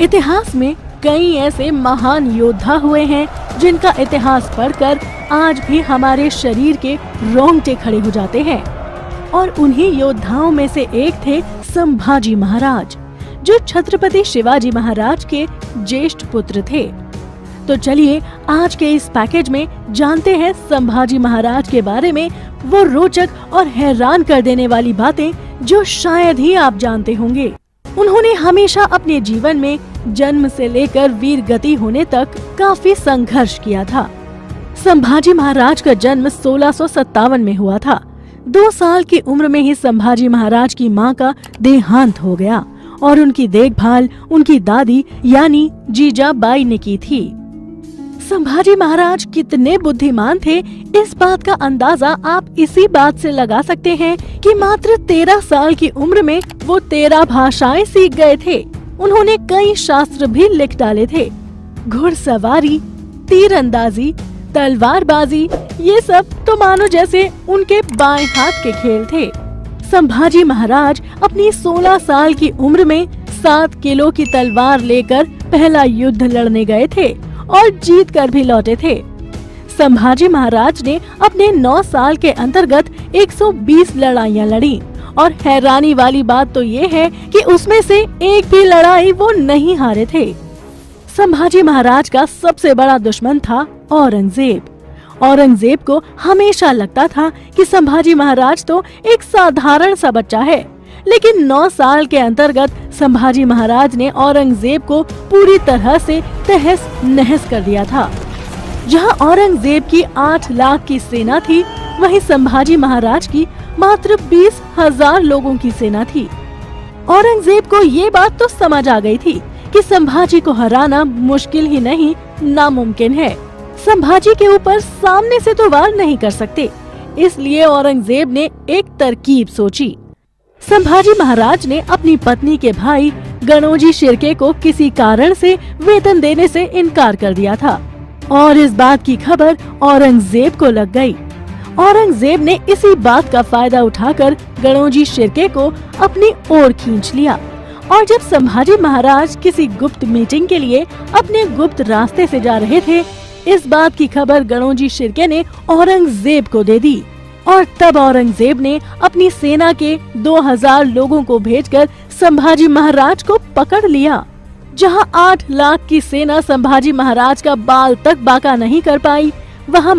इतिहास में कई ऐसे महान योद्धा हुए हैं जिनका इतिहास पढ़कर आज भी हमारे शरीर के रोंगटे खड़े हो जाते हैं। और उन्हीं योद्धाओं में से एक थे संभाजी महाराज, जो छत्रपति शिवाजी महाराज के ज्येष्ठ पुत्र थे। तो चलिए आज के इस पैकेज में जानते हैं संभाजी महाराज के बारे में वो रोचक और हैरान कर देने वाली बातें जो शायद ही आप जानते होंगे। उन्होंने हमेशा अपने जीवन में जन्म से लेकर वीर गति होने तक काफी संघर्ष किया था। संभाजी महाराज का जन्म 1657 में हुआ था। 2 साल की उम्र में ही संभाजी महाराज की मां का देहांत हो गया और उनकी देखभाल उनकी दादी यानी जीजाबाई ने की थी। संभाजी महाराज कितने बुद्धिमान थे, इस बात का अंदाजा आप इसी बात से लगा सकते हैं कि मात्र 13 साल की उम्र में वो 13 भाषाएं सीख गए थे। उन्होंने कई शास्त्र भी लिख डाले थे। घुड़सवारी, तीरंदाजी, तलवारबाजी, ये सब तो मानो जैसे उनके बाएं हाथ के खेल थे। संभाजी महाराज अपनी 16 साल की उम्र में 7 किलो की तलवार लेकर पहला युद्ध लड़ने गए थे और जीत कर भी लौटे थे। संभाजी महाराज ने अपने 9 साल के अंतर्गत 120 लड़ाइयाँ लड़ी और हैरानी वाली बात तो ये है कि उसमें से एक भी लड़ाई वो नहीं हारे थे। संभाजी महाराज का सबसे बड़ा दुश्मन था औरंगजेब। औरंगजेब को हमेशा लगता था कि संभाजी महाराज तो एक साधारण सा बच्चा है, लेकिन 9 साल के अंतर्गत संभाजी महाराज ने औरंगजेब को पूरी तरह से तहस नहस कर दिया था। जहां औरंगजेब की 8 लाख की सेना थी, वहीं संभाजी महाराज की मात्र 20,000 लोगों की सेना थी। औरंगजेब को ये बात तो समझ आ गई थी कि संभाजी को हराना मुश्किल ही नहीं नामुमकिन है। संभाजी के ऊपर सामने से तो वार नहीं कर सकते, इसलिए औरंगजेब ने एक तरकीब सोची। संभाजी महाराज ने अपनी पत्नी के भाई गणोजी शिर्के को किसी कारण से वेतन देने से इनकार कर दिया था और इस बात की खबर औरंगजेब को लग गई। औरंगजेब ने इसी बात का फायदा उठाकर गणोजी शिर्के को अपनी ओर खींच लिया और जब संभाजी महाराज किसी गुप्त मीटिंग के लिए अपने गुप्त रास्ते से जा रहे थे, इस बात की खबर गणोजी शिर्के ने औरंगजेब को दे दी और तब औरंगजेब ने अपनी सेना के 2000 लोगों को भेजकर संभाजी महाराज को पकड़ लिया। जहां 8 लाख की सेना संभाजी महाराज का बाल तक बाका नहीं कर पाई, वहां